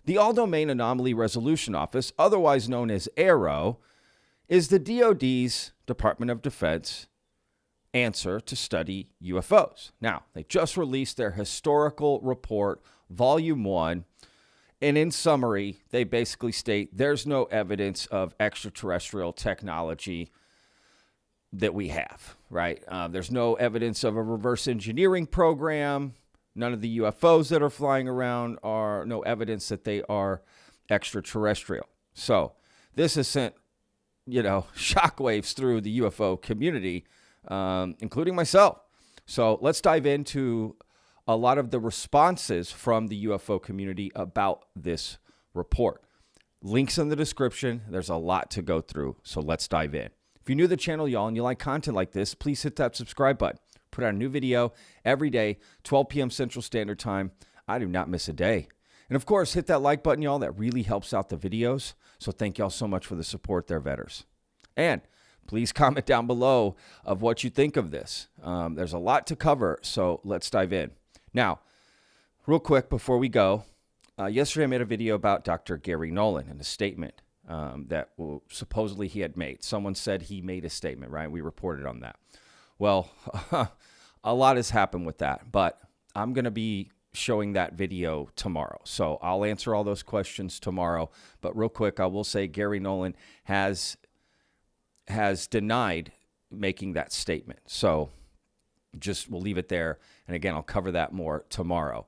The All-Domain Anomaly Resolution Office, otherwise known as AARO, is the DoD's Department of Defense answer to study UFOs. Now, they just released their historical report, Volume 1, and in summary, they basically state there's no evidence of extraterrestrial technology that we have, right? There's no evidence of a reverse engineering program. None of the UFOs that are flying around are no evidence that they are extraterrestrial. So this has sent, shockwaves through the UFO community, including myself. So let's dive into a lot of the responses from the UFO community about this report. Links in the description. There's a lot to go through, so let's dive in. If you're new to the channel, y'all, and you like content like this, please hit that subscribe button. Put out a new video every day, 12 p.m. Central Standard Time. I do not miss a day. And of course, hit that like button, y'all. That really helps out the videos. So thank y'all so much for the support there, vetters. And please comment down below of what you think of this. There's a lot to cover, so let's dive in. Now, real quick before we go, yesterday I made a video about Dr. Gary Nolan and a statement that supposedly he had made. Someone said he made a statement, right? We reported on that. Well, a lot has happened with that, but I'm going to be showing that video tomorrow. So I'll answer all those questions tomorrow. But real quick, I will say Gary Nolan has denied making that statement. So we'll leave it there. And again, I'll cover that more tomorrow,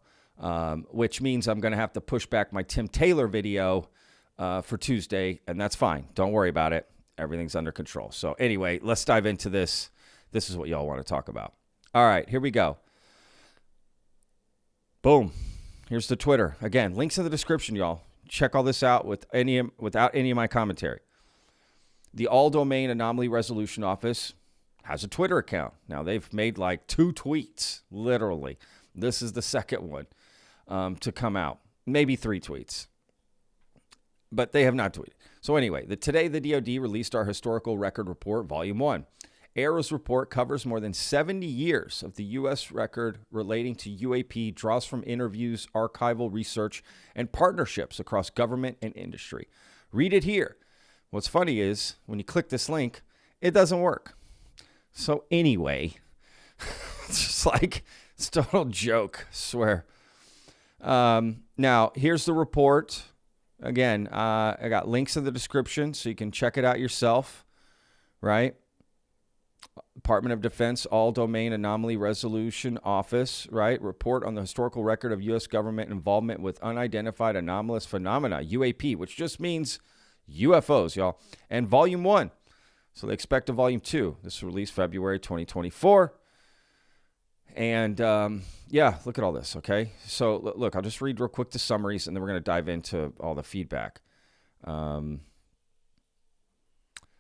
which means I'm going to have to push back my Tim Taylor video for Tuesday, and that's fine. Don't worry about it. Everything's under control. So anyway, let's dive into this. This is what y'all want to talk about. All right, here we go. Boom. Here's the Twitter. Again, links in the description, y'all. Check all this out without any of my commentary. The All-Domain Anomaly Resolution Office has a Twitter account. Now, they've made like 2 tweets, literally. This is the second one to come out. Maybe 3 tweets. But they have not tweeted. So anyway, today the DoD released our Historical Record Report, Volume 1. ARRO's report covers more than 70 years of the U.S. record relating to UAP, draws from interviews, archival research, and partnerships across government and industry. Read it here. What's funny is, when you click this link, it doesn't work. So anyway, it's just like, it's a total joke, I swear. Now, here's the report. Again, I got links in the description so you can check it out yourself, right? Department of Defense, All-Domain Anomaly Resolution Office, right? Report on the historical record of U.S. government involvement with unidentified anomalous phenomena, UAP, which just means UFOs, y'all. And Volume 1. So they expect a Volume 2. This was released February 2024. And, yeah, look at all this, okay? So, look, I'll just read real quick the summaries, and then we're going to dive into all the feedback.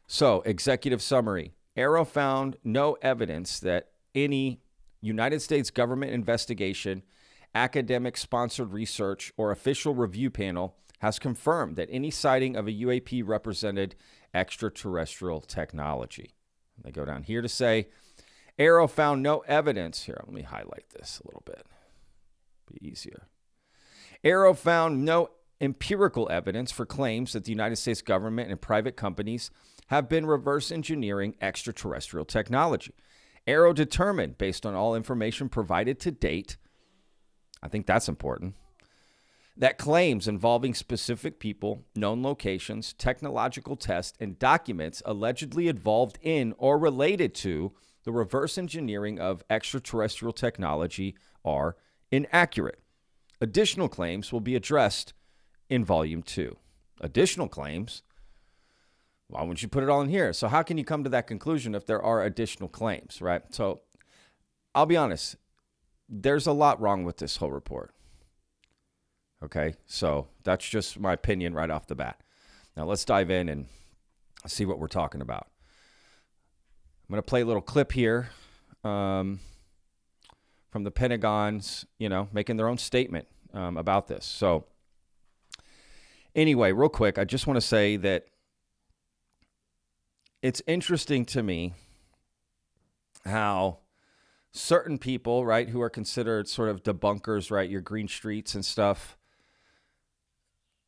So, executive summary. AARO found no evidence that any United States government investigation, academic-sponsored research, or official review panel has confirmed that any sighting of a UAP represented extraterrestrial technology. They go down here to say, AARO found no evidence. Here, let me highlight this a little bit. Be easier. AARO found no empirical evidence for claims that the United States government and private companies have been reverse engineering extraterrestrial technology. AARO determined, based on all information provided to date, I think that's important, that claims involving specific people, known locations, technological tests, and documents allegedly involved in or related to the reverse engineering of extraterrestrial technology are inaccurate. Additional claims will be addressed in Volume 2. Additional claims? Why wouldn't you put it all in here? So how can you come to that conclusion if there are additional claims, right? So I'll be honest. There's a lot wrong with this whole report. Okay, so that's just my opinion right off the bat. Now let's dive in and see what we're talking about. I'm going to play a little clip here from the Pentagon's, making their own statement about this. So anyway, real quick, I just want to say that it's interesting to me how certain people, right, who are considered sort of debunkers, right, your Green Streets and stuff,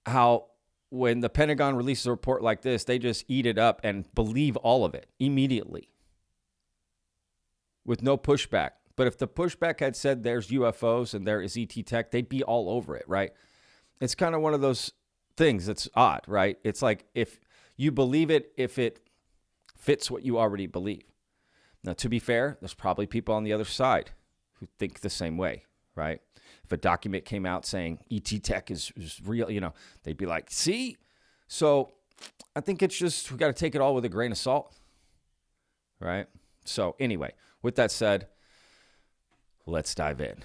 how when the Pentagon releases a report like this, they just eat it up and believe all of it immediately with no pushback. But if the pushback had said there's UFOs and there is ET tech, they'd be all over it, right? It's kind of one of those things that's odd, right? It's like if you believe it, if it fits what you already believe. Now, to be fair, there's probably people on the other side who think the same way, right? If a document came out saying ET tech is real, they'd be like, see? So I think it's just, we got to take it all with a grain of salt, right? So anyway, with that said, let's dive in.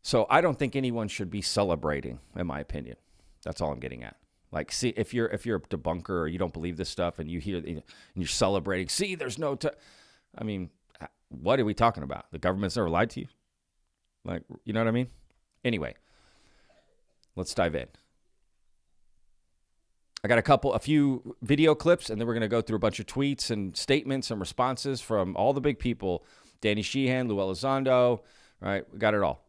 So I don't think anyone should be celebrating, in my opinion. That's all I'm getting at. Like, see, if you're a debunker or you don't believe this stuff and you hear and you're celebrating, see, there's no, I mean, what are we talking about? The government's never lied to you? Like, you know what I mean? Anyway, let's dive in. I got a few video clips, and then we're going to go through a bunch of tweets and statements and responses from all the big people. Danny Sheehan, Lou Elizondo, right? We got it all.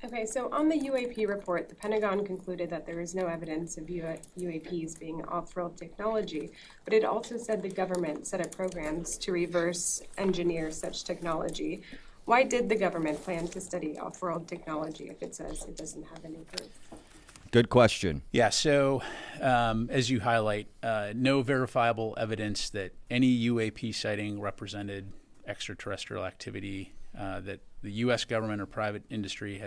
Okay, so on the UAP report, the Pentagon concluded that there is no evidence of UAPs being off-world technology, but it also said the government set up programs to reverse engineer such technology. Why did the government plan to study off-world technology if it says it doesn't have any proof? Good question. Yeah, so as you highlight, no verifiable evidence that any UAP sighting represented extraterrestrial activity, that the U.S. government or private industry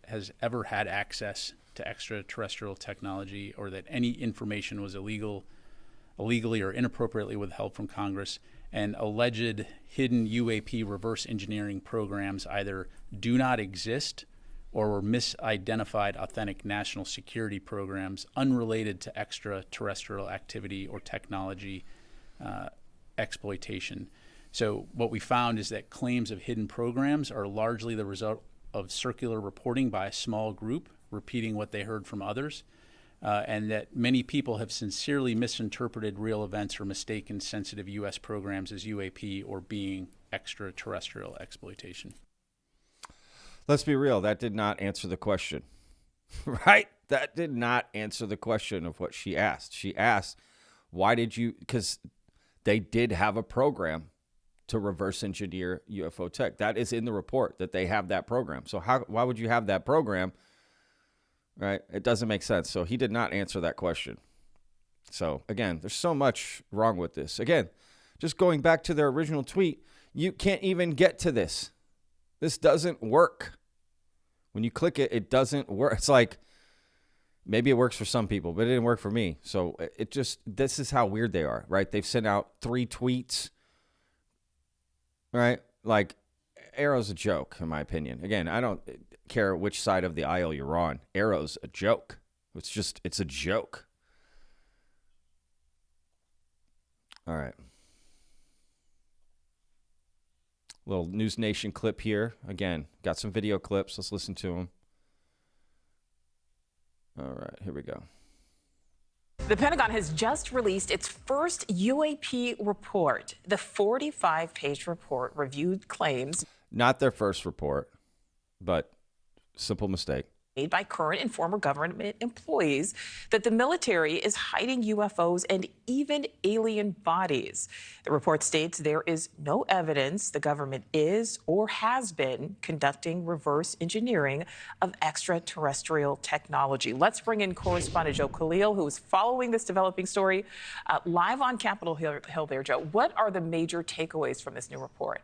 has ever had access to extraterrestrial technology, or that any information was illegally or inappropriately withheld from Congress, and alleged hidden UAP reverse engineering programs either do not exist or were misidentified authentic national security programs unrelated to extraterrestrial activity or technology exploitation. So what we found is that claims of hidden programs are largely the result of circular reporting by a small group repeating what they heard from others, and that many people have sincerely misinterpreted real events or mistaken sensitive U.S. programs as UAP or being extraterrestrial exploitation. Let's be real. That did not answer the question, right? That did not answer the question of what she asked. She asked, why did you, because they did have a program to reverse engineer UFO tech. That is in the report that they have that program. So why would you have that program? Right? It doesn't make sense. So he did not answer that question. So again, there's so much wrong with this. Again, just going back to their original tweet, you can't even get to this. This doesn't work. When you click it, it doesn't work. It's like, maybe it works for some people, but it didn't work for me. So this is how weird they are, right? They've sent out 3 tweets, right? Like, ARRO's a joke, in my opinion. Again, I don't care which side of the aisle you're on. ARRO's a joke. It's a joke. All right. Little News Nation clip here. Again, got some video clips. Let's listen to them. All right, here we go. The Pentagon has just released its first UAP report. The 45-page report reviewed claims Not their first report, but simple mistake. Made by current and former government employees that the military is hiding UFOs and even alien bodies. The report states there is no evidence the government is or has been conducting reverse engineering of extraterrestrial technology. Let's bring in correspondent Joe Khalil, who is following this developing story live on Capitol Hill there. Joe, what are the major takeaways from this new report?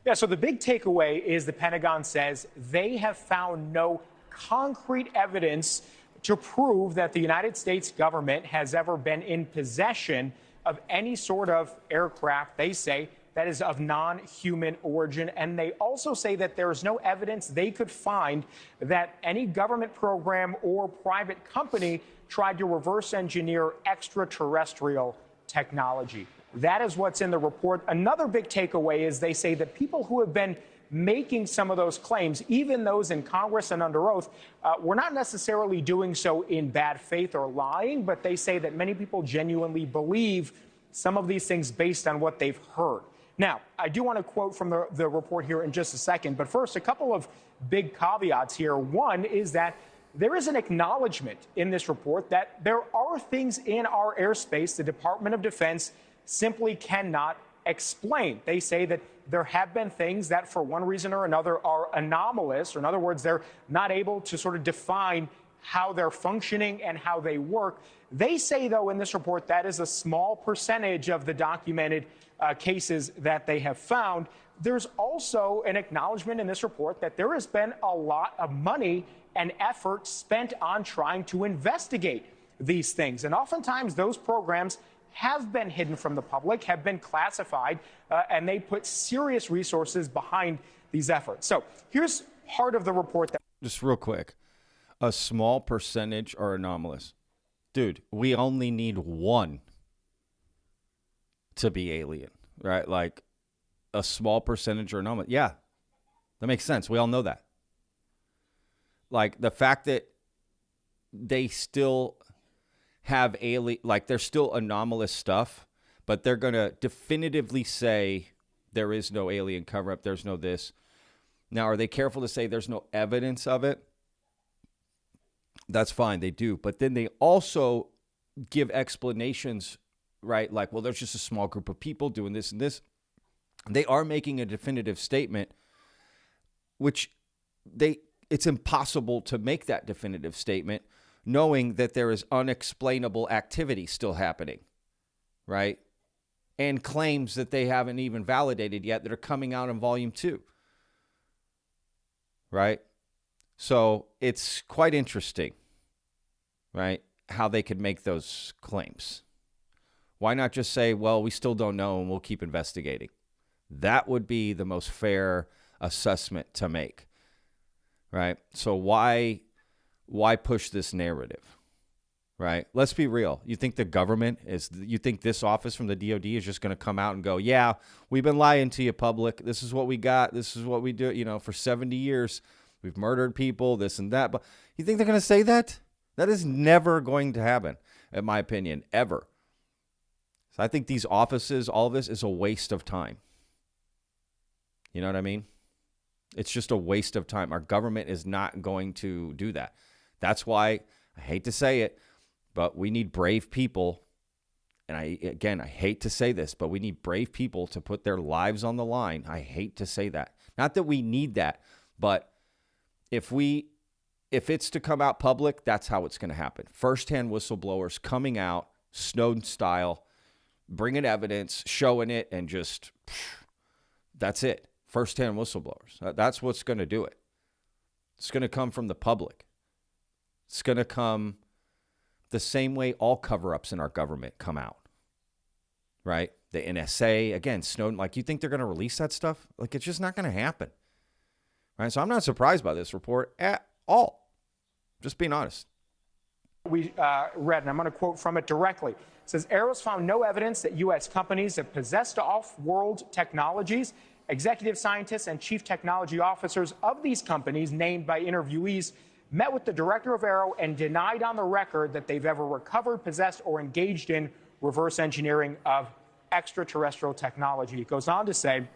Yeah, so the big takeaway is the Pentagon says they have found no concrete evidence to prove that the United States government has ever been in possession of any sort of aircraft, they say, that is of non-human origin. And they also say that there is no evidence they could find that any government program or private company tried to reverse engineer extraterrestrial technology. That is what's in the report. Another big takeaway is they say that people who have been making some of those claims, even those in Congress and under oath, were not necessarily doing so in bad faith or lying, but they say that many people genuinely believe some of these things based on what they've heard. Now, I do want to quote from the report here in just a second, but first, a couple of big caveats here. One is that there is an acknowledgement in this report that there are things in our airspace the Department of Defense simply cannot explain. They say that there have been things that, for one reason or another, are anomalous, or in other words, they're not able to sort of define how they're functioning and how they work. They say, though, in this report, that is a small percentage of the documented cases that they have found. There's also an acknowledgement in this report that there has been a lot of money and effort spent on trying to investigate these things. And oftentimes those programs have been hidden from the public, have been classified, and they put serious resources behind these efforts. So here's part of the report that... Just real quick. A small percentage are anomalous. Dude, we only need one to be alien, right? Like a small percentage are anomalous. Yeah, that makes sense. We all know that. Like the fact that they still have alien, like there's still anomalous stuff, but they're going to definitively say there is no alien cover up. There's no this. Now, are they careful to say there's no evidence of it? That's fine. They do. But then they also give explanations, right? Like, well, there's just a small group of people doing this and this. They are making a definitive statement, which it's impossible to make that definitive statement knowing that there is unexplainable activity still happening, right? And claims that they haven't even validated yet that are coming out in volume 2, right? So it's quite interesting, right, how they could make those claims. Why not just say, well, we still don't know and we'll keep investigating? That would be the most fair assessment to make, right? So why push this narrative, right? Let's be real. You think the government you think this office from the DOD is just going to come out and go, yeah, we've been lying to you, public. This is what we got. This is what we do. For 70 years. We've murdered people, this and that. But you think they're going to say that? That is never going to happen, in my opinion, ever. So I think these offices, all of this is a waste of time. You know what I mean? It's just a waste of time. Our government is not going to do that. That's why, I hate to say it, but we need brave people. And I hate to say this, but we need brave people to put their lives on the line. I hate to say that. Not that we need that, but if it's to come out public, that's how it's going to happen. First-hand whistleblowers coming out, Snowden style, bringing evidence, showing it, and just, that's it. First-hand whistleblowers. That's what's going to do it. It's going to come from the public. It's going to come the same way all cover-ups in our government come out, right? The NSA, again, Snowden, like you think they're going to release that stuff? Like it's just not going to happen. Right, so I'm not surprised by this report at all. Just being honest. We read, and I'm going to quote from it directly. It says, AARO's found no evidence that U.S. companies have possessed off-world technologies. Executive scientists and chief technology officers of these companies, named by interviewees, met with the director of AARO and denied on the record that they've ever recovered, possessed, or engaged in reverse engineering of extraterrestrial technology. It goes on to say,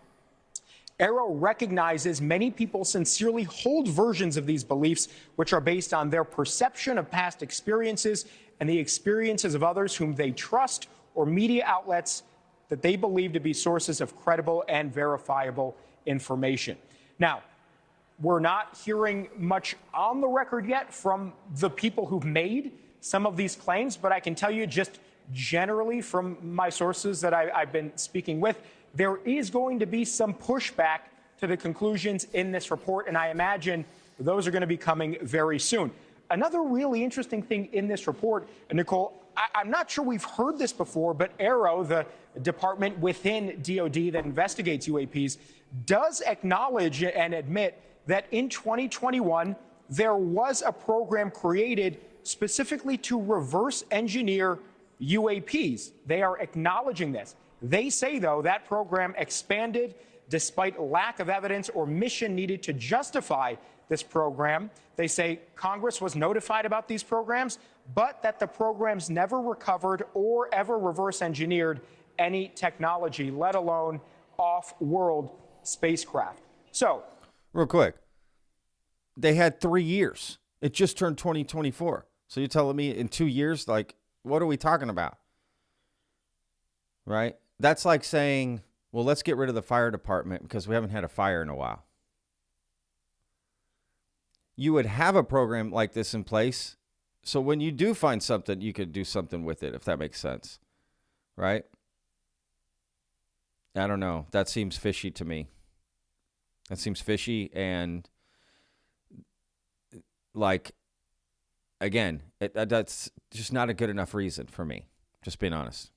AARO recognizes many people sincerely hold versions of these beliefs, which are based on their perception of past experiences and the experiences of others whom they trust, or media outlets that they believe to be sources of credible and verifiable information. Now, we're not hearing much on the record yet from the people who've made some of these claims, but I can tell you just generally from my sources that I've been speaking with, there is going to be some pushback to the conclusions in this report, and I imagine those are going to be coming very soon. Another really interesting thing in this report, and Nicole, I'm not sure we've heard this before, but AARO, the department within DOD that investigates UAPs, does acknowledge and admit that in 2021, there was a program created specifically to reverse engineer UAPs. They are acknowledging this. They say, though, that program expanded despite lack of evidence or mission needed to justify this program. They say Congress was notified about these programs, but that the programs never recovered or ever reverse engineered any technology, let alone off-world spacecraft. So, real quick, they had 3 years. It just turned 2024. So you're telling me in 2 years, like, what are we talking about? Right? That's like saying, well, let's get rid of the fire department because we haven't had a fire in a while. You would have a program like this in place, so when you do find something, you could do something with it, if that makes sense. Right? I don't know. That seems fishy to me. That seems fishy, and like, again, that's just not a good enough reason for me, just being honest.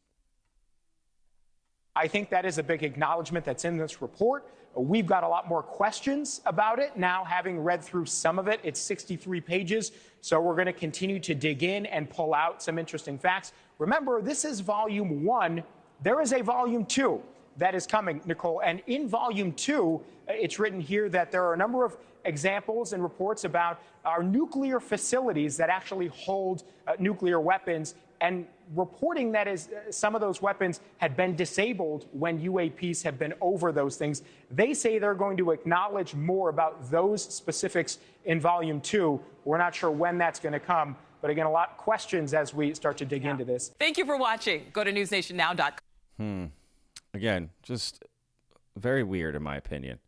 I think that is a big acknowledgement that's in this report. We've got a lot more questions about it now, having read through some of it. It's 63 pages, so we're going to continue to dig in and pull out some interesting facts. Remember, this is volume 1. There is a volume 2 that is coming, Nicole, and in volume 2, it's written here that there are a number of examples and reports about our nuclear facilities that actually hold nuclear weapons, and reporting that is some of those weapons had been disabled when UAPs have been over those things. They say they're going to acknowledge more about those specifics in volume 2. We're not sure when that's going to come, but again, a lot of questions as we start to dig into this. Thank you for watching. Go to newsnationnow.com. Again, just very weird in my opinion.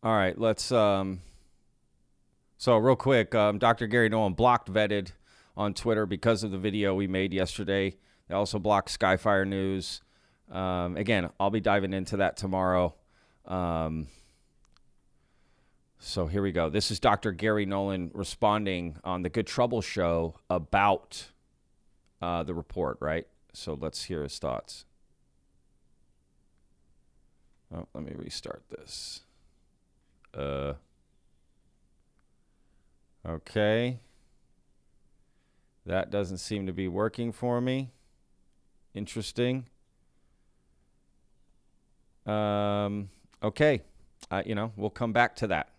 All right, let's so real quick, Dr. Gary Nolan blocked Vetted on Twitter because of the video we made yesterday. They also blocked Skyfire News. Again, I'll be diving into that tomorrow. So here we go. This is Dr. Gary Nolan responding on the Good Trouble show about the report, right? So let's hear his thoughts. Oh, let me restart this. Okay. That doesn't seem to be working for me. Interesting. Okay. We'll come back to that.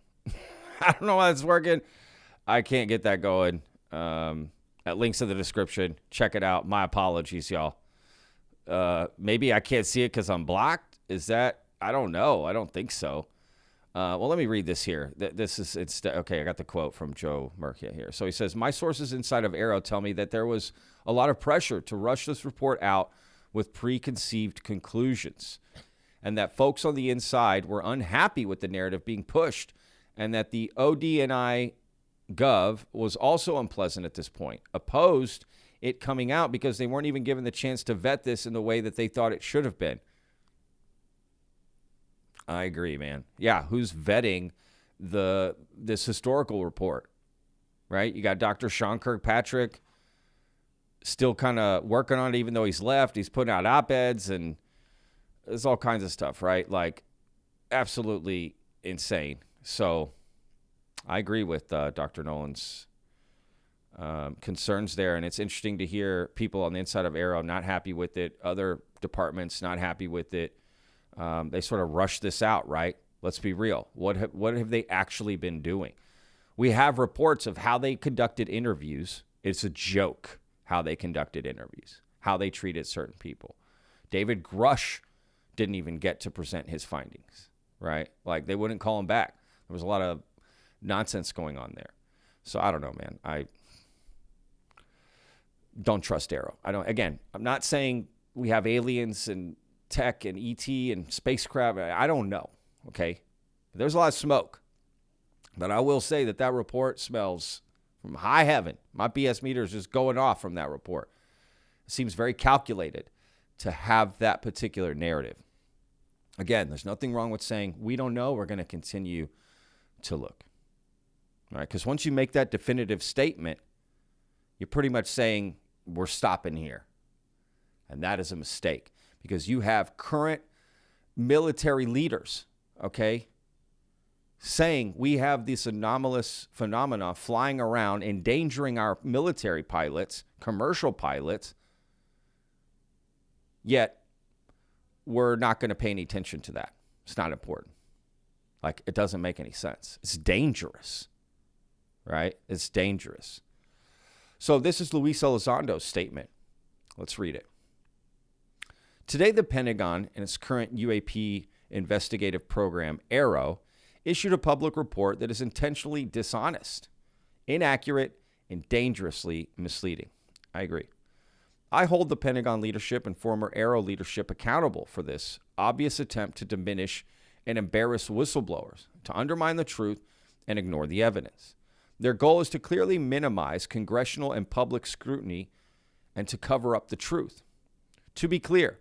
I don't know why it's working. I can't get that going. Links in the description. Check it out. My apologies, y'all. Maybe I can't see it because I'm blocked. Is that? I don't know. I don't think so. Well, let me read this here. Okay, I got the quote from Joe Murkia here. So he says, my sources inside of AARO tell me that there was a lot of pressure to rush this report out with preconceived conclusions, and that folks on the inside were unhappy with the narrative being pushed, and that the ODNI Gov was also unpleasant at this point, opposed it coming out because they weren't even given the chance to vet this in the way that they thought it should have been. I agree, man. Yeah, who's vetting this historical report, right? You got Dr. Sean Kirkpatrick still kind of working on it, even though he's left. He's putting out op-eds, and there's all kinds of stuff, right? Like, absolutely insane. So I agree with Dr. Nolan's concerns there, and it's interesting to hear people on the inside of AARO not happy with it, other departments not happy with it. They sort of rushed this out, right? Let's be real. What have they actually been doing? We have reports of how they conducted interviews. It's a joke how they conducted interviews, how they treated certain people. David Grush didn't even get to present his findings, right? Like, they wouldn't call him back. There was a lot of nonsense going on there. So I don't know, man. I don't trust AARO. I'm not saying we have aliens and tech and ET and spacecraft. I don't know, okay? There's a lot of smoke. But I will say that report smells from high heaven. My BS meter is just going off from that report. It seems very calculated to have that particular narrative. Again, there's nothing wrong with saying, we don't know, we're going to continue to look. All right? Because once you make that definitive statement, you're pretty much saying, we're stopping here. And that is a mistake. Because you have current military leaders, okay, saying we have this anomalous phenomena flying around, endangering our military pilots, commercial pilots, yet we're not going to pay any attention to that. It's not important. Like, it doesn't make any sense. It's dangerous, right? It's dangerous. So this is Luis Elizondo's statement. Let's read it. Today, the Pentagon and its current UAP investigative program, ARRO, issued a public report that is intentionally dishonest, inaccurate, and dangerously misleading. I agree. I hold the Pentagon leadership and former AARO leadership accountable for this obvious attempt to diminish and embarrass whistleblowers, to undermine the truth and ignore the evidence. Their goal is to clearly minimize congressional and public scrutiny and to cover up the truth. To be clear,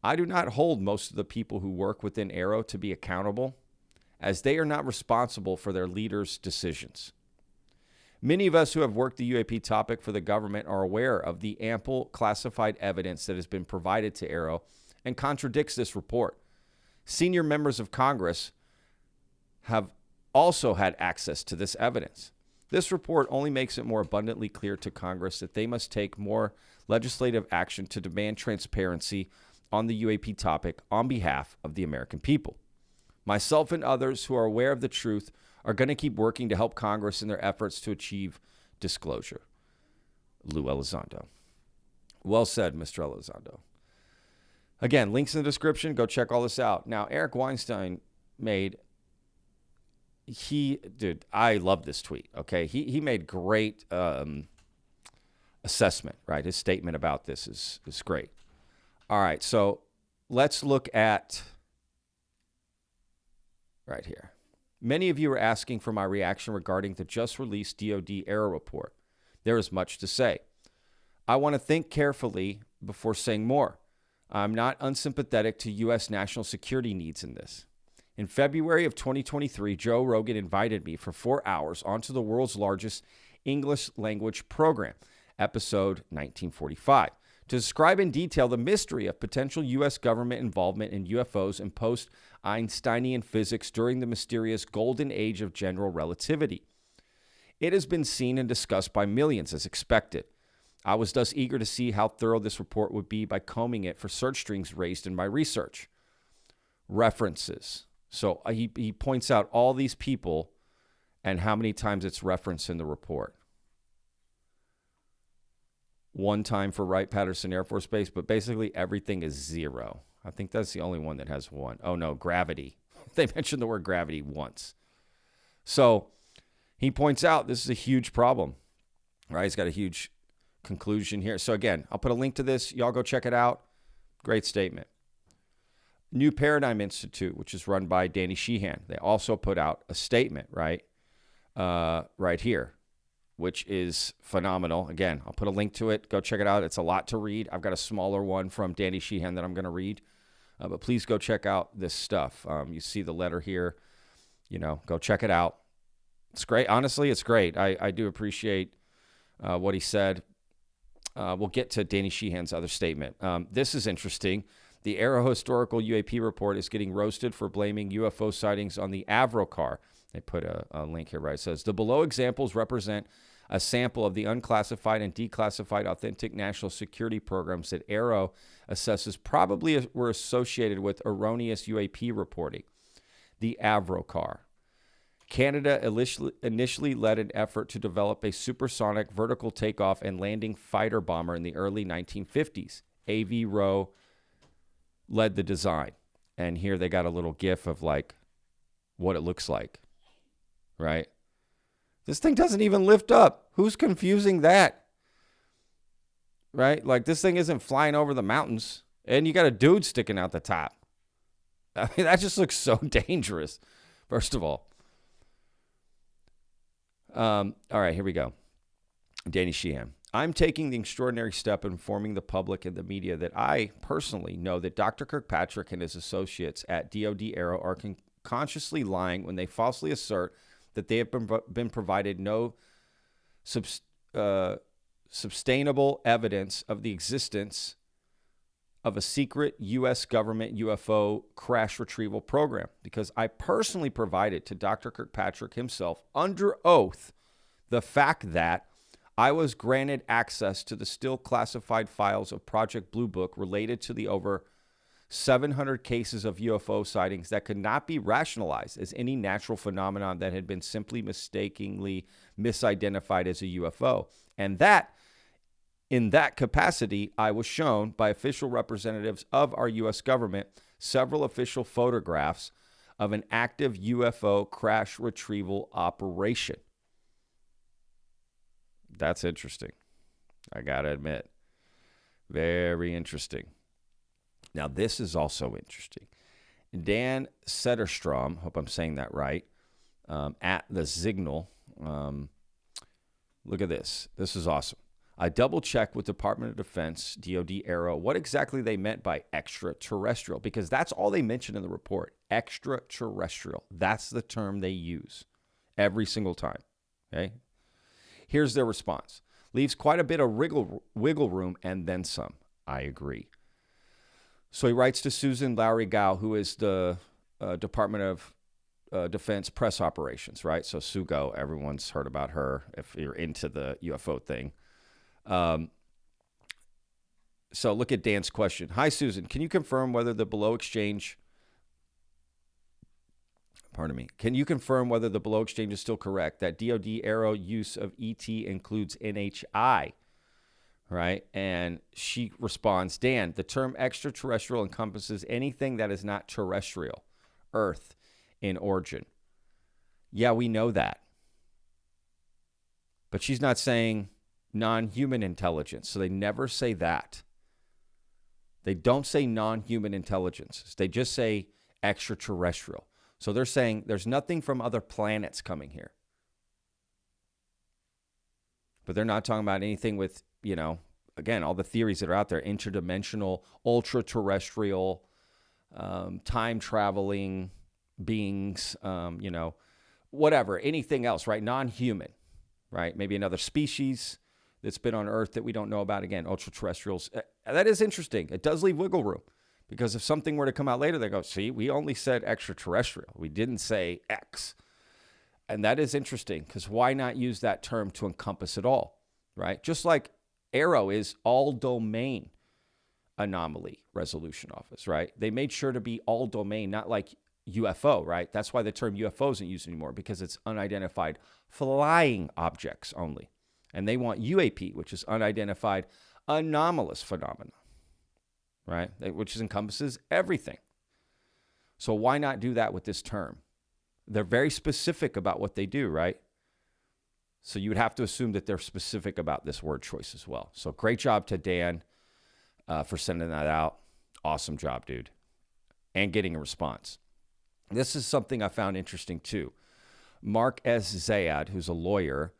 I do not hold most of the people who work within AARO to be accountable, as they are not responsible for their leaders' decisions. Many of us who have worked the UAP topic for the government are aware of the ample classified evidence that has been provided to AARO and contradicts this report. Senior members of Congress have also had access to this evidence. This report only makes it more abundantly clear to Congress that they must take more legislative action to demand transparency on the UAP topic on behalf of the American people. Myself and others who are aware of the truth are going to keep working to help Congress in their efforts to achieve disclosure. Lou Elizondo. Well said, Mr. Elizondo. Again, links in the description. Go check all this out. Now, Eric Weinstein I love this tweet, okay? He made great assessment, right? His statement about this is great. All right, so let's look at right here. Many of you are asking for my reaction regarding the just released DoD ARRO report. There is much to say. I want to think carefully before saying more. I'm not unsympathetic to U.S. national security needs in this. In February of 2023, Joe Rogan invited me for 4 hours onto the world's largest English language program, episode 1945, to describe in detail the mystery of potential U.S. government involvement in UFOs and post-Einsteinian physics during the mysterious golden age of general relativity. It has been seen and discussed by millions as expected. I was thus eager to see how thorough this report would be by combing it for search strings raised in my research. References. So he points out all these people and how many times it's referenced in the report. One time for Wright-Patterson Air Force Base, but basically everything is 0. I think that's the only one that has 1. Oh, no, gravity. They mentioned the word gravity once. So he points out this is a huge problem, right? He's got a huge conclusion here. So again, I'll put a link to this. Y'all go check it out. Great statement. New Paradigm Institute, which is run by Danny Sheehan. They also put out a statement, right here, which is phenomenal. Again, I'll put a link to it. Go check it out. It's a lot to read. I've got a smaller one from Danny Sheehan that I'm going to read. But please go check out this stuff. You see the letter here. Go check it out. It's great. Honestly, it's great. I do appreciate what he said. We'll get to Danny Sheehan's other statement. This is interesting. The AARO Historical UAP report is getting roasted for blaming UFO sightings on the ARRO car. They put a link here, right? It says, the below examples represent a sample of the unclassified and declassified authentic national security programs that AARO assesses probably were associated with erroneous UAP reporting. The ARRO car. Canada initially led an effort to develop a supersonic vertical takeoff and landing fighter bomber in the early 1950s. ARRO led the design. And here they got a little gif of like what it looks like, right? This thing doesn't even lift up. Who's confusing that? Right? Like this thing isn't flying over the mountains and you got a dude sticking out the top. I mean, that just looks so dangerous, first of all. All right, here we go. Danny Sheehan. I'm taking the extraordinary step of informing the public and the media that I personally know that Dr. Kirkpatrick and his associates at DoD ARRO are consciously lying when they falsely assert that they have been provided no sustainable evidence of the existence of a secret U.S. government UFO crash retrieval program, because I personally provided to Dr. Kirkpatrick himself under oath the fact that I was granted access to the still classified files of Project Blue Book related to the over 700 cases of UFO sightings that could not be rationalized as any natural phenomenon that had been simply mistakenly misidentified as a UFO. And that, in that capacity, I was shown by official representatives of our U.S. government several official photographs of an active UFO crash retrieval operation. That's interesting. I got to admit. Very interesting. Now, this is also interesting. Dan Setterstrom, hope I'm saying that right, at the Signal. Look at this. This is awesome. I double-checked with Department of Defense, DoD, ARRO, what exactly they meant by extraterrestrial, because that's all they mentioned in the report, extraterrestrial. That's the term they use every single time, okay? Here's their response. Leaves quite a bit of wiggle room and then some. I agree. So he writes to Susan Lowry Gow, who is the Department of Defense press operations, right? So Sugo, everyone's heard about her if you're into the UFO thing. So look at Dan's question. Hi, Susan. Can you confirm whether the below exchange... Can you confirm whether the below exchange is still correct, that DoD ARRO use of ET includes NHI, right? And she responds, Dan, the term extraterrestrial encompasses anything that is not terrestrial, Earth in origin. Yeah, we know that. But she's not saying non-human intelligence, so they never say that. They don't say non-human intelligence. They just say extraterrestrial. So they're saying there's nothing from other planets coming here. But they're not talking about anything with, again, all the theories that are out there, interdimensional, ultra-terrestrial, time-traveling beings, whatever, anything else, right? Non-human, right? Maybe another species that's been on Earth that we don't know about. Again, ultra-terrestrials. That is interesting. It does leave wiggle room. Because if something were to come out later, they go, see, we only said extraterrestrial. We didn't say X. And that is interesting because why not use that term to encompass it all, right? Just like ARRO is all domain anomaly resolution office, right? They made sure to be all domain, not like UFO, right? That's why the term UFO isn't used anymore because it's unidentified flying objects only. And they want UAP, which is unidentified anomalous phenomena. Right? Which encompasses everything. So why not do that with this term? They're very specific about what they do, right? So you would have to assume that they're specific about this word choice as well. So great job to Dan for sending that out. Awesome job, dude. And getting a response. This is something I found interesting too. Mark S. Zayad, who's a lawyer,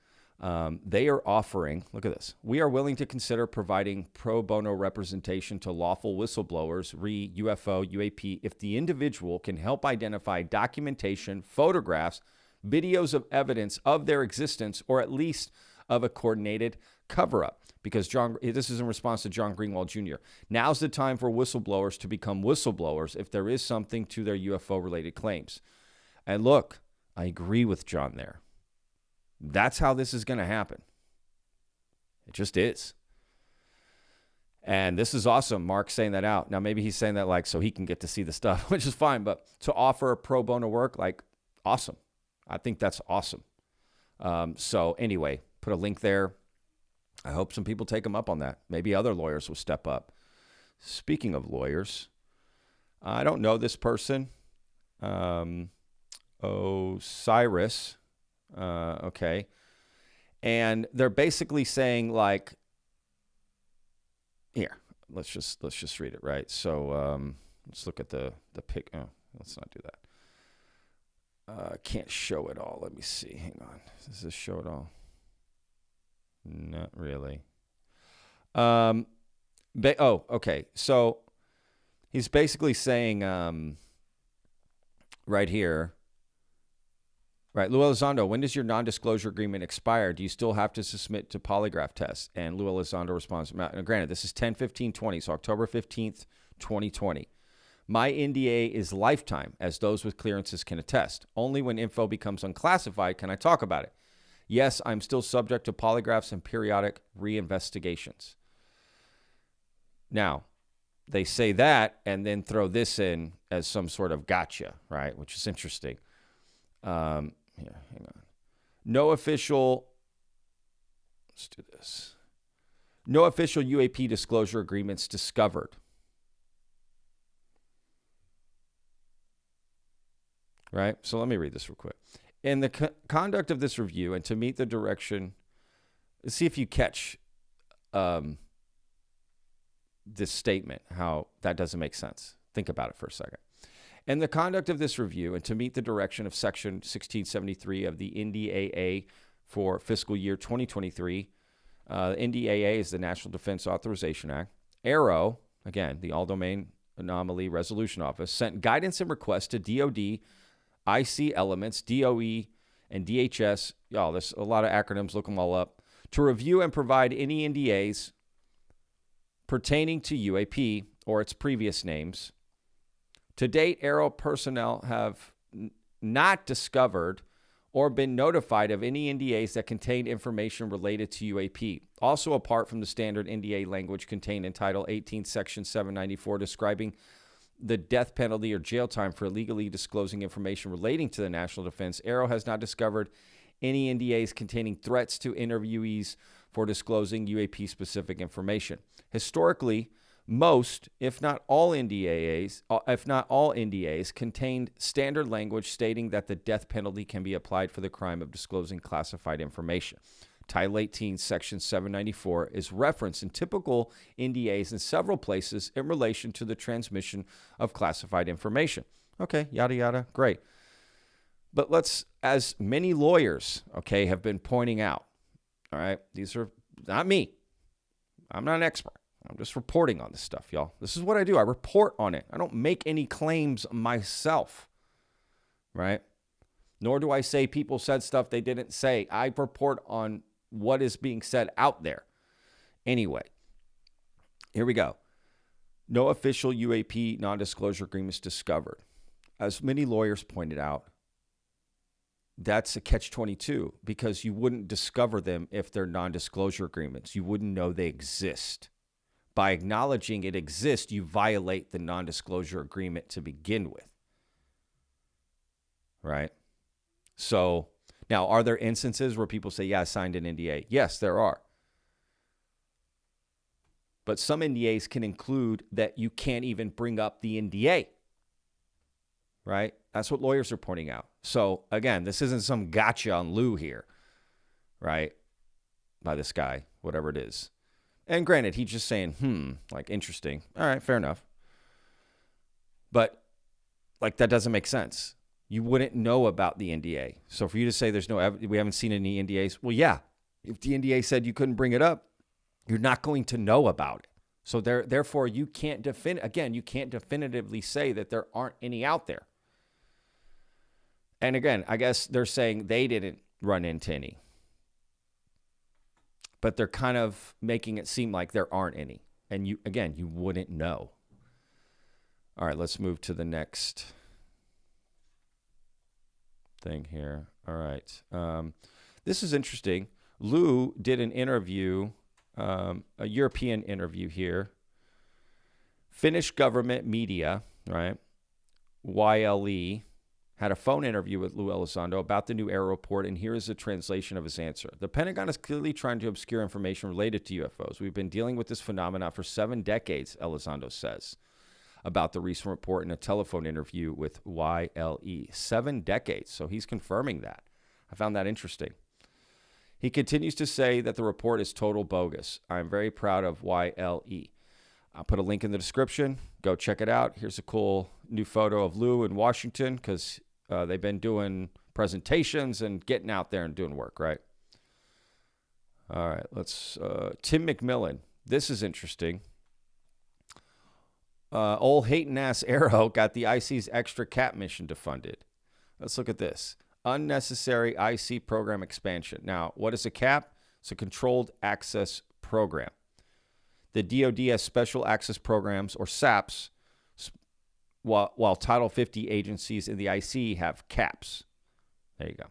they are offering, look at this, we are willing to consider providing pro bono representation to lawful whistleblowers, UFO, UAP, if the individual can help identify documentation, photographs, videos of evidence of their existence, or at least of a coordinated cover-up. Because this is in response to John Greenwald Jr. Now's the time for whistleblowers to become whistleblowers if there is something to their UFO-related claims. And look, I agree with John there. That's how this is going to happen. It just is. And this is awesome. Mark's saying that out. Now, maybe he's saying that like so he can get to see the stuff, which is fine. But to offer pro bono work, like, awesome. I think that's awesome. So anyway, put a link there. I hope some people take him up on that. Maybe other lawyers will step up. Speaking of lawyers, I don't know this person. Osiris. Okay. And they're basically saying like, here, let's just read it, right? So let's look at the pic. Oh, let's not do that. Can't show it all. Let me see. Hang on. Does this show it all? Not really. Okay. So he's basically saying right here, right, Lou Elizondo, when does your non-disclosure agreement expire? Do you still have to submit to polygraph tests? And Lou Elizondo responds, granted, this is 10/15/20, so October 15th, 2020. My NDA is lifetime, as those with clearances can attest. Only when info becomes unclassified can I talk about it. Yes, I'm still subject to polygraphs and periodic reinvestigations. Now, they say that and then throw this in as some sort of gotcha, right? Which is interesting. Here, hang on. No official, let's do this. No official UAP disclosure agreements discovered. right? So let me read this real quick. In the conduct of this review and to meet the direction, see if you catch this statement, how that doesn't make sense. Think about it for a second. In the conduct of this review and to meet the direction of Section 1673 of the NDAA for fiscal year 2023, NDAA is the National Defense Authorization Act. ARRO, again, the All-Domain Anomaly Resolution Office, sent guidance and requests to DOD, IC Elements, DOE, and DHS. Y'all, there's a lot of acronyms, look them all up, to review and provide any NDAs pertaining to UAP or its previous names. To date, ARRO personnel have not discovered or been notified of any NDAs that contain information related to UAP. Also, apart from the standard NDA language contained in Title 18, Section 794, describing the death penalty or jail time for illegally disclosing information relating to the national defense, ARRO has not discovered any NDAs containing threats to interviewees for disclosing UAP-specific information. Historically, most, if not all NDAs, contained standard language stating that the death penalty can be applied for the crime of disclosing classified information. Title 18, Section 794 is referenced in typical NDAs in several places in relation to the transmission of classified information. Okay, yada, yada, great. But as many lawyers, okay, have been pointing out, all right, these are not me. I'm not an expert. I'm just reporting on this stuff, y'all. This is what I do. I report on it. I don't make any claims myself, right? Nor do I say people said stuff they didn't say. I report on what is being said out there. Anyway, here we go. No official UAP non-disclosure agreements discovered. As many lawyers pointed out, that's a catch-22 because you wouldn't discover them if they're non-disclosure agreements. You wouldn't know they exist. By acknowledging it exists, you violate the non-disclosure agreement to begin with. Right? So, now, are there instances where people say, yeah, I signed an NDA? Yes, there are. But some NDAs can include that you can't even bring up the NDA. Right? That's what lawyers are pointing out. So, again, this isn't some gotcha on Lou here. Right? By this guy, whatever it is. And granted, he's just saying, like, interesting. All right, fair enough. But, like, that doesn't make sense. You wouldn't know about the NDA. So for you to say there's no evidence, we haven't seen any NDAs, well, yeah. If the NDA said you couldn't bring it up, you're not going to know about it. So therefore, you can't definitively say that there aren't any out there. And again, I guess they're saying they didn't run into any. But they're kind of making it seem like there aren't any. And you wouldn't know. All right, let's move to the next thing here. All right. This is interesting. Lou did an interview, a European interview here. Finnish government media, right? YLE had a phone interview with Lou Elizondo about the new ARRO report, and here is a translation of his answer. The Pentagon is clearly trying to obscure information related to UFOs. We've been dealing with this phenomenon for 7 decades, Elizondo says, about the recent report in a telephone interview with YLE. 7 decades, so he's confirming that. I found that interesting. He continues to say that the report is total bogus. I'm very proud of YLE. I'll put a link in the description. Go check it out. Here's a cool new photo of Lou in Washington because they've been doing presentations and getting out there and doing work, right? All right, let's Tim McMillan. This is interesting. Old hating-ass ARRO got the IC's extra CAP mission defunded. Let's look at this. Unnecessary IC program expansion. Now, what is a CAP? It's a controlled access program. The DoD has special access programs, or SAPs, while Title 50 agencies in the IC have CAPs. There you go.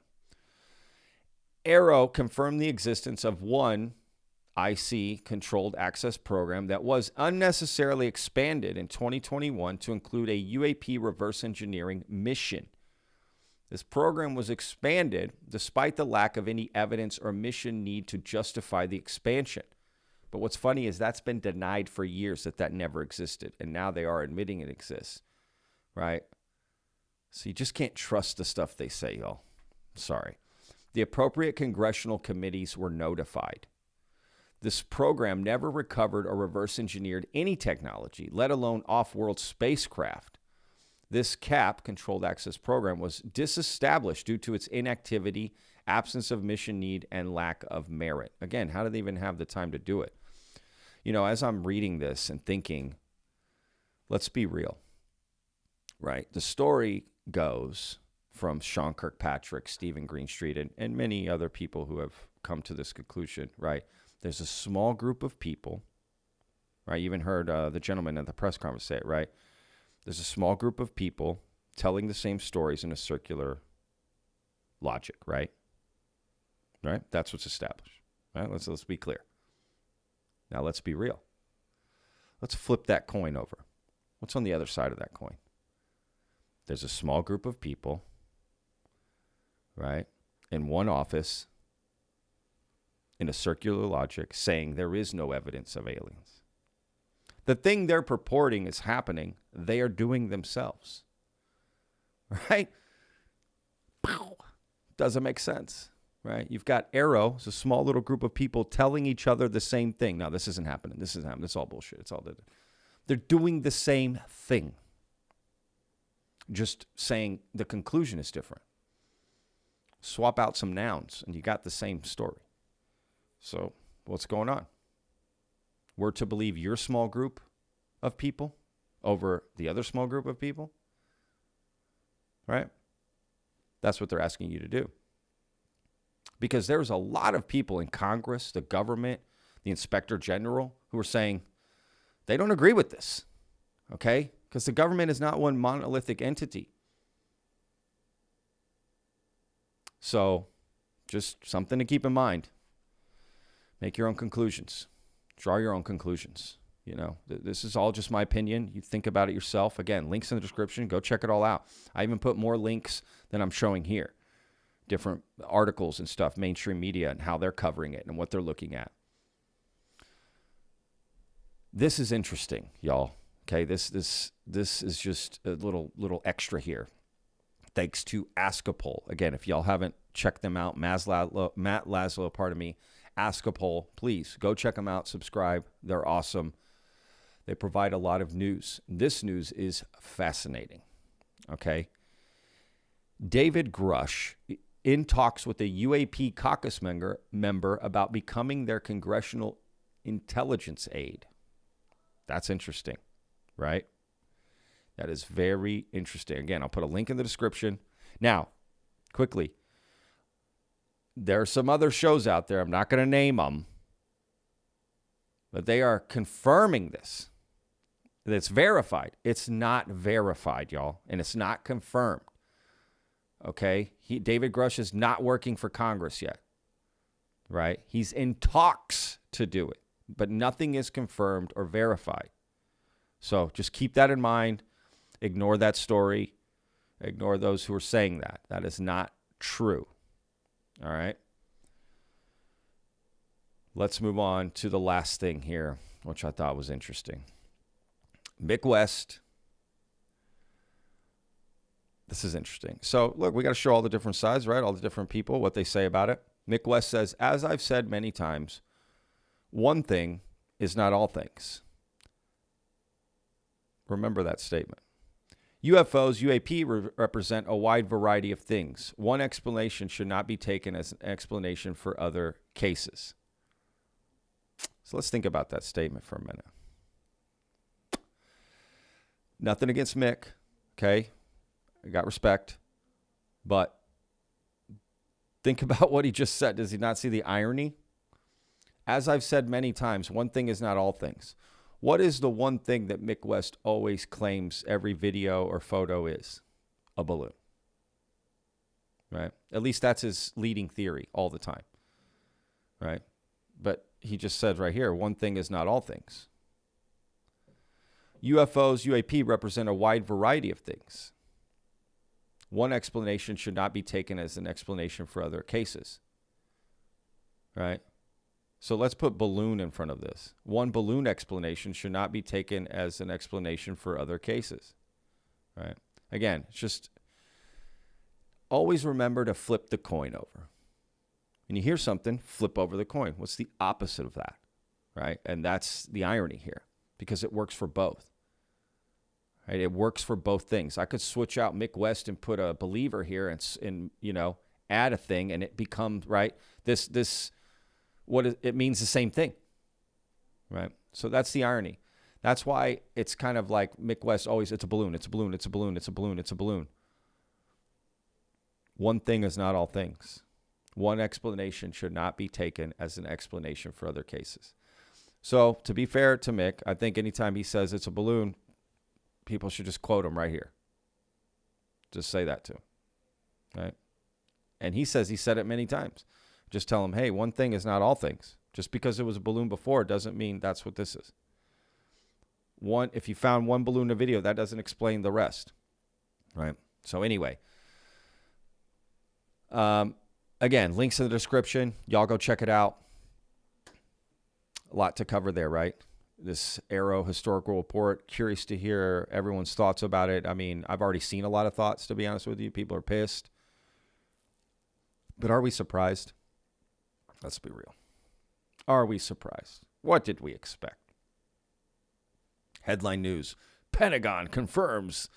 ARRO confirmed the existence of one IC controlled access program that was unnecessarily expanded in 2021 to include a UAP reverse engineering mission. This program was expanded despite the lack of any evidence or mission need to justify the expansion. But what's funny is that's been denied for years that never existed, and now they are admitting it exists, right? So you just can't trust the stuff they say, y'all. Sorry. The appropriate congressional committees were notified. This program never recovered or reverse engineered any technology, let alone off-world spacecraft. This CAP, Controlled Access Program, was disestablished due to its inactivity, absence of mission need, and lack of merit. Again, how do they even have the time to do it? You know, as I'm reading this and thinking, let's be real, right? The story goes from Sean Kirkpatrick, Stephen Greenstreet, and many other people who have come to this conclusion, right? There's a small group of people, right? You even heard the gentleman at the press conference say it, right? There's a small group of people telling the same stories in a circular logic, right? Right? That's what's established, right? Let's be clear. Now let's be real. Let's flip that coin over. What's on the other side of that coin? There's a small group of people, right, in one office in a circular logic saying there is no evidence of aliens. The thing they're purporting is happening, they are doing themselves. Right? Doesn't make sense, right? You've got AARO, it's a small little group of people telling each other the same thing. No, this isn't happening. This isn't happening. It's all bullshit. It's all they're doing the same thing. Just saying the conclusion is different. Swap out some nouns and you got the same story. So what's going on? We're to believe your small group of people over the other small group of people, right? That's what they're asking you to do. Because there's a lot of people in Congress, the government, the inspector general, who are saying they don't agree with this, okay? Because the government is not one monolithic entity. So just something to keep in mind. Make your own conclusions. Draw your own conclusions. You know, this is all just my opinion. You think about it yourself. Again, links in the description. Go check it all out. I even put more links than I'm showing here. Different articles and stuff, mainstream media, and how they're covering it and what they're looking at. This is interesting, y'all. Okay, this is just a little extra here. Thanks to Askapol. Again, if y'all haven't checked them out, Matt Laszlo, pardon me, Askapol, please go check them out, subscribe. They're awesome. They provide a lot of news. This news is fascinating. Okay. David Grush in talks with a UAP caucus member about becoming their congressional intelligence aide. That's interesting, right? That is very interesting. Again, I'll put a link in the description. Now, quickly, there are some other shows out there. I'm not going to name them, but they are confirming this. It's verified. It's not verified, y'all, and it's not confirmed. Okay? David Grush is not working for Congress yet, right? He's in talks to do it, but nothing is confirmed or verified. So just keep that in mind. Ignore that story. Ignore those who are saying that. That is not true. All right? Let's move on to the last thing here, which I thought was interesting. Mick West. This is interesting. So, look, we got to show all the different sides, right? All the different people, what they say about it. Mick West says, as I've said many times, one thing is not all things. Remember that statement. UFOs, UAP represent a wide variety of things. One explanation should not be taken as an explanation for other cases. So let's think about that statement for a minute. Nothing against Mick, okay? I got respect. But think about what he just said. Does he not see the irony? As I've said many times, one thing is not all things. What is the one thing that Mick West always claims every video or photo is? A balloon. Right? At least that's his leading theory all the time. Right? But he just said right here, one thing is not all things. UFOs, UAP represent a wide variety of things. One explanation should not be taken as an explanation for other cases. Right? So let's put balloon in front of this. One balloon explanation should not be taken as an explanation for other cases. Right? Again, it's just always remember to flip the coin over. When you hear something, flip over the coin. What's the opposite of that, right? And that's the irony here, because it works for both. Right? It works for both things. I could switch out Mick West and put a believer here and add a thing, and it becomes, right, it means the same thing, right? So that's the irony. That's why it's kind of like Mick West always, it's a balloon, it's a balloon, it's a balloon, it's a balloon, it's a balloon. One thing is not all things. One explanation should not be taken as an explanation for other cases. So to be fair to Mick, I think anytime he says it's a balloon, people should just quote him right here. Just say that to him, right? And he says he said it many times. Just tell him, hey, one thing is not all things. Just because it was a balloon before doesn't mean that's what this is. If you found one balloon in a video, that doesn't explain the rest, right? So anyway, again, links in the description. Y'all go check it out. A lot to cover there, right? This AARO historical report. Curious to hear everyone's thoughts about it. I mean, I've already seen a lot of thoughts, to be honest with you. People are pissed. But are we surprised? Let's be real. Are we surprised? What did we expect? Headline news. Pentagon confirms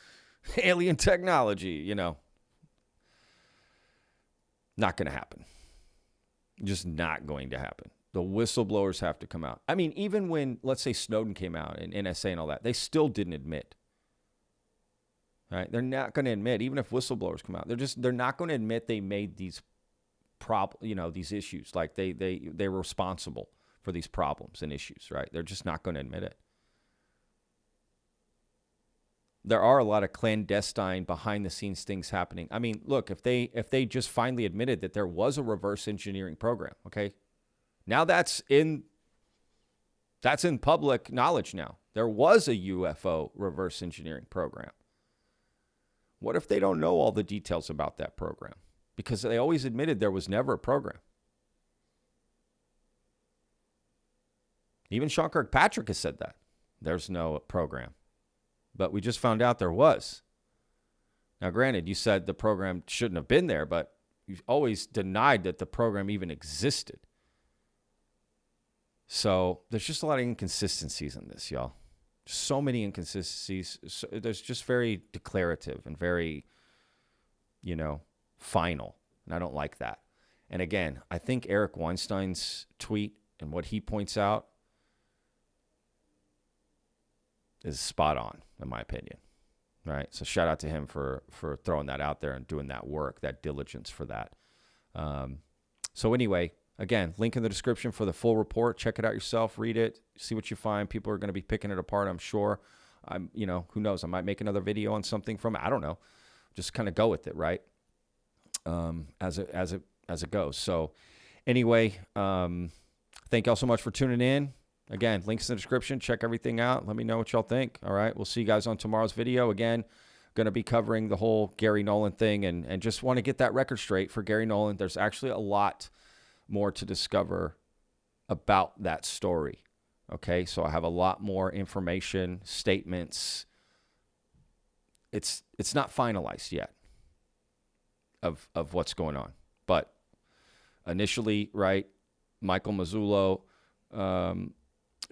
alien technology, Not going to happen. Just not going to happen. The whistleblowers have to come out. I mean, even when, let's say, Snowden came out and NSA and all that, they still didn't admit. Right? They're not going to admit, even if whistleblowers come out, they're not going to admit they made these these issues. Like they were responsible for these problems and issues, right? They're just not going to admit it. There are a lot of clandestine behind the scenes things happening. I mean, look, if they just finally admitted that there was a reverse engineering program, okay? Now that's in public knowledge now. There was a UFO reverse engineering program. What if they don't know all the details about that program? Because they always admitted there was never a program. Even Sean Kirkpatrick has said that. There's no program. But we just found out there was. Now, granted, you said the program shouldn't have been there, but you've always denied that the program even existed. So there's just a lot of inconsistencies in this, y'all. So many inconsistencies. So there's just very declarative and very, final. And I don't like that. And again, I think Eric Weinstein's tweet and what he points out is spot on, in my opinion. Right? So shout out to him for throwing that out there and doing that work, that diligence for that. So anyway, again, link in the description for the full report. Check it out yourself. Read it. See what you find. People are going to be picking it apart, I'm sure. Who knows? I might make another video on something from it. I don't know. Just kind of go with it, right? As it goes. So anyway, thank y'all so much for tuning in. Again, links in the description. Check everything out. Let me know what y'all think. All right. We'll see you guys on tomorrow's video. Again, going to be covering the whole Gary Nolan thing and just want to get that record straight for Gary Nolan. There's actually a lot more to discover about that story. Okay. So I have a lot more information, statements. It's not finalized yet of what's going on. But initially, right, Michael Mazzullo,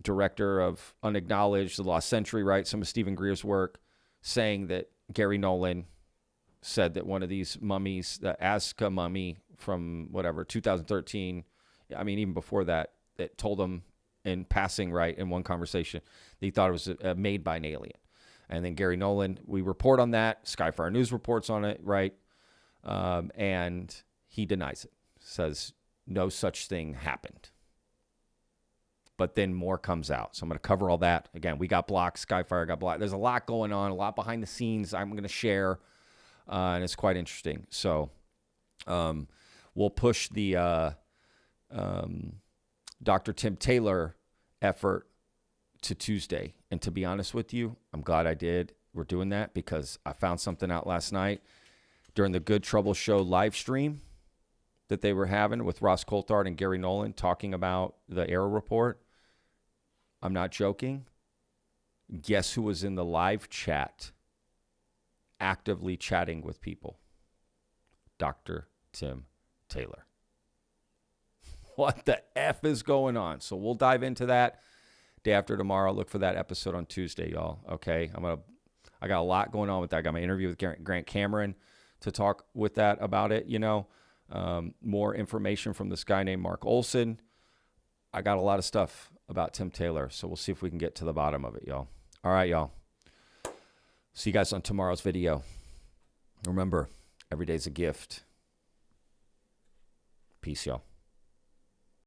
director of Unacknowledged, The Lost Century, right, some of Stephen Greer's work, saying that Gary Nolan said that one of these mummies, the Azteca mummy from 2013, I mean, even before that, it told him in passing, right, in one conversation, that he thought it was made by an alien. And then Gary Nolan, we report on that. Skyfire News reports on it, right? And he denies it, says no such thing happened. But then more comes out. So I'm going to cover all that. Again, we got blocked. Skyfire got blocked. There's a lot going on, a lot behind the scenes I'm going to share, and it's quite interesting. So we'll push the Dr. Tim Taylor effort to Tuesday. And to be honest with you, I'm glad I did. We're doing that because I found something out last night during the Good Trouble Show live stream that they were having with Ross Coulthard and Gary Nolan talking about the AARO report. I'm not joking. Guess who was in the live chat actively chatting with people? Dr. Tim Taylor. What the F is going on? So we'll dive into that day after tomorrow. Look for that episode on Tuesday, y'all. Okay. I got a lot going on with that. I got my interview with Grant Cameron to talk with that about it. More information from this guy named Mark Olson. I got a lot of stuff about Tim Taylor. So we'll see if we can get to the bottom of it, y'all. All right, y'all. See you guys on tomorrow's video. Remember, every day's a gift. Peace, y'all.